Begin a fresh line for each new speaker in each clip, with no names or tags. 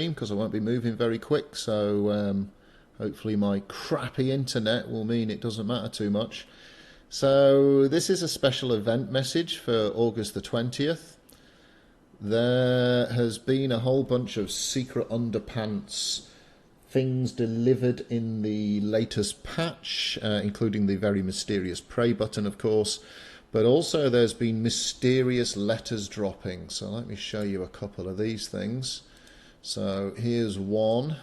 because I won't be moving very quick, so hopefully my crappy internet will mean it doesn't matter too much. So this is a special event message for August the 20th. There has been a whole bunch of secret underpants things delivered in the latest patch, including the very mysterious pray button, of course, but also there's been mysterious letters dropping. So let me show you a couple of these things. So here's one,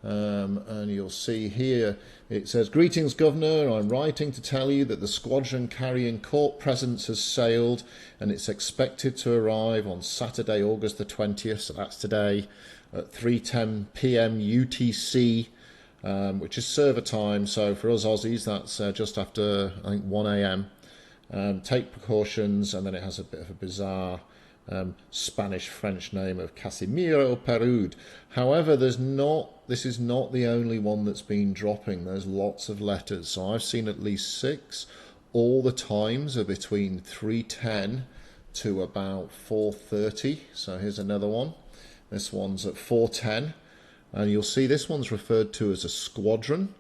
and you'll see here it says, "Greetings, Governor. I'm writing to tell you that the squadron carrying court presents has sailed and it's expected to arrive on Saturday, August the 20th, so that's today, at 3:10 p.m. UTC, which is server time. So for us Aussies, that's just after, I think, 1 a.m. Take precautions," and then it has a bit of a bizarre Spanish-French name of Casimiro Perud. However, this is not the only one that's been dropping. There's lots of letters. So I've seen at least 6. All the times are between 3:10 to about 4:30. So here's another one. This one's at 4:10. And you'll see this one's referred to as a squadron.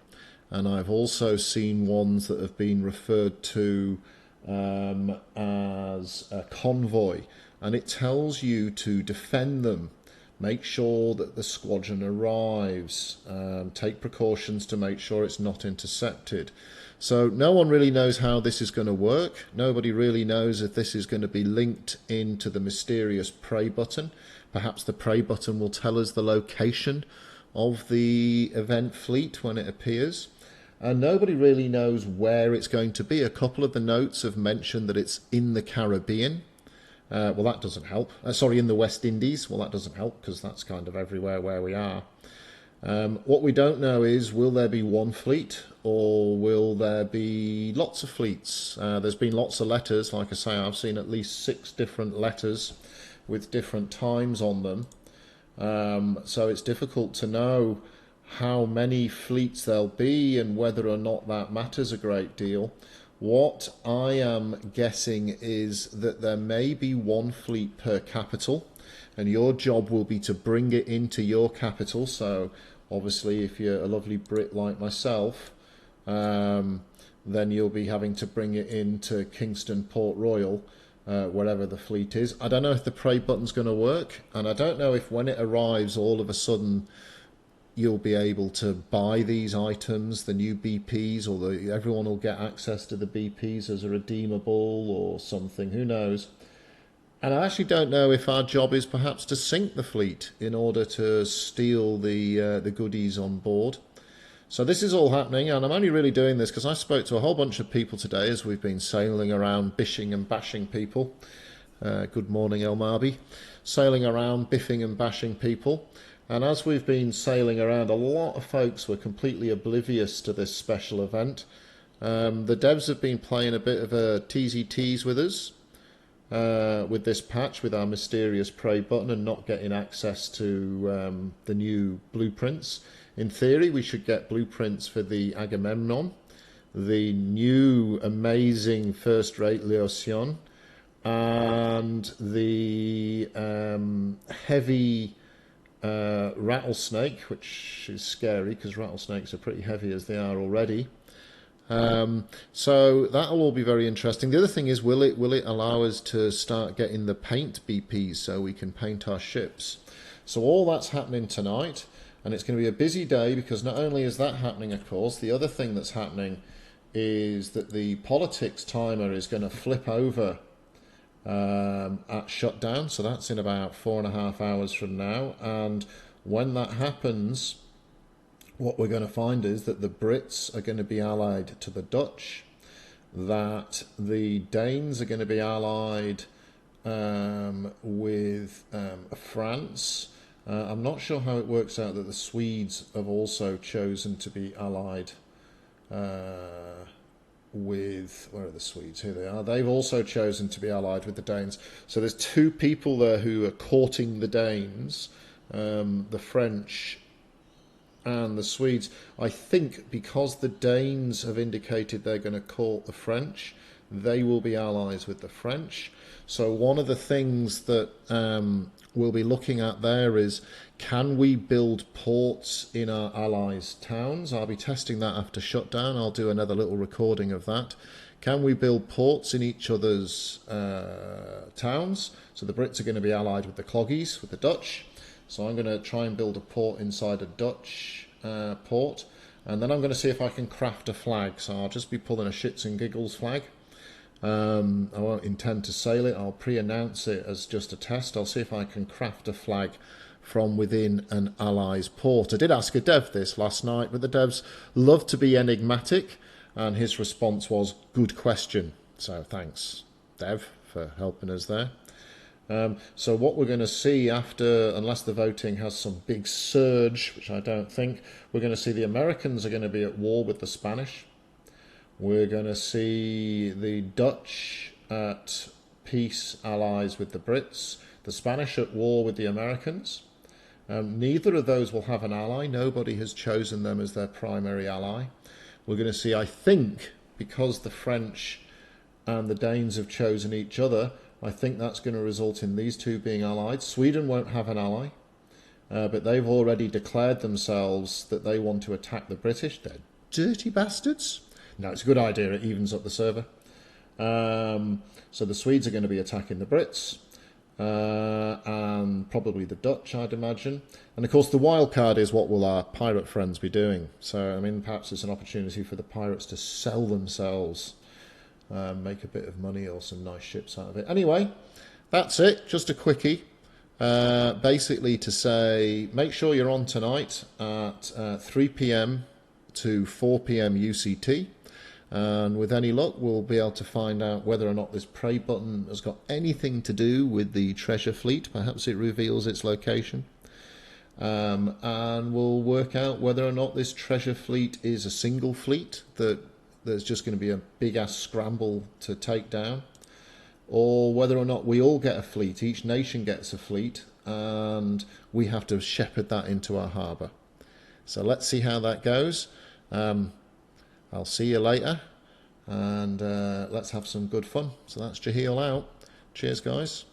And I've also seen ones that have been referred to as a convoy. And it tells you to defend them, make sure that the squadron arrives, take precautions to make sure it's not intercepted. So no one really knows how this is going to work. Nobody really knows if this is going to be linked into the mysterious pray button. Perhaps the pray button will tell us the location of the event fleet when it appears. And nobody really knows where it's going to be. A couple of the notes have mentioned that it's in the Caribbean. Well, that doesn't help. Sorry, in the West Indies. Well, that doesn't help because that's kind of everywhere where we are. What we don't know is, will there be one fleet or will there be lots of fleets? There's been lots of letters. Like I say, I've seen at least 6 different letters with different times on them. So it's difficult to know how many fleets there'll be and whether or not that matters a great deal. What I am guessing is that there may be one fleet per capital, and your job will be to bring it into your capital. So obviously if you're a lovely Brit like myself, then you'll be having to bring it into Kingston, Port Royal, wherever the fleet is. I don't know if the pray button's going to work, and I don't know if when it arrives all of a sudden you'll be able to buy these items, the new BPs, or everyone will get access to the BPs as a redeemable or something, who knows. And I actually don't know if our job is perhaps to sink the fleet in order to steal the goodies on board. So this is all happening, and I'm only really doing this because I spoke to a whole bunch of people today as we've been sailing around bishing and bashing people. Good morning, El Marby. Sailing around biffing and bashing people. And as we've been sailing around, a lot of folks were completely oblivious to this special event. The devs have been playing a bit of a tease with us with this patch, with our mysterious pray button, and not getting access to the new blueprints. In theory, we should get blueprints for the Agamemnon, the new amazing first-rate Leosion, and the heavy rattlesnake, which is scary because rattlesnakes are pretty heavy as they are already. So that'll all be very interesting. The other thing is, will it allow us to start getting the paint BPs so we can paint our ships? So all that's happening tonight, and it's going to be a busy day because not only is that happening, of course, the other thing that's happening is that the politics timer is going to flip over at shutdown, so that's in about 4.5 hours from now. And when that happens, what we're going to find is that the Brits are going to be allied to the Dutch, that the Danes are going to be allied with France. I'm not sure how it works out that the Swedes have also chosen to be allied with, where are the Swedes? Here they are. They've also chosen to be allied with the Danes. So there's 2 people there who are courting the Danes, the French and the Swedes. I think because the Danes have indicated they're going to court the French, they will be allies with the French. So one of the things that we'll be looking at there is, can we build ports in our allies' towns? I'll be testing that after shutdown. I'll do another little recording of that. Can we build ports in each other's towns? So the Brits are going to be allied with the Cloggies, with the Dutch. So I'm going to try and build a port inside a Dutch port. And then I'm going to see if I can craft a flag. So I'll just be pulling a shits and giggles flag. I won't intend to sail it. I'll pre-announce it as just a test. I'll see if I can craft a flag from within an ally's port. I did ask a dev this last night, but the devs love to be enigmatic, and his response was, good question. So thanks, dev, for helping us there. So what we're going to see after, unless the voting has some big surge, which I don't think, we're going to see the Americans are going to be at war with the Spanish. We're going to see the Dutch at peace, allies with the Brits. The Spanish at war with the Americans. Neither of those will have an ally. Nobody has chosen them as their primary ally. We're going to see, I think, because the French and the Danes have chosen each other, I think that's going to result in these two being allied. Sweden won't have an ally, but they've already declared themselves that they want to attack the British. They're dirty bastards. No, it's a good idea. It evens up the server. So the Swedes are going to be attacking the Brits, and probably the Dutch, I'd imagine. And of course, the wild card is, what will our pirate friends be doing? So, I mean, perhaps it's an opportunity for the pirates to sell themselves, make a bit of money or some nice ships out of it. Anyway, that's it. Just a quickie. Basically to say, make sure you're on tonight at 3 p.m. to 4 p.m. UCT. And with any luck, we'll be able to find out whether or not this pray button has got anything to do with the treasure fleet. Perhaps it reveals its location. And we'll work out whether or not this treasure fleet is a single fleet that there's just going to be a big-ass scramble to take down, or whether or not we all get a fleet, each nation gets a fleet, and we have to shepherd that into our harbour. So let's see how that goes. I'll see you later, and let's have some good fun. So that's Jeheil out. Cheers, guys.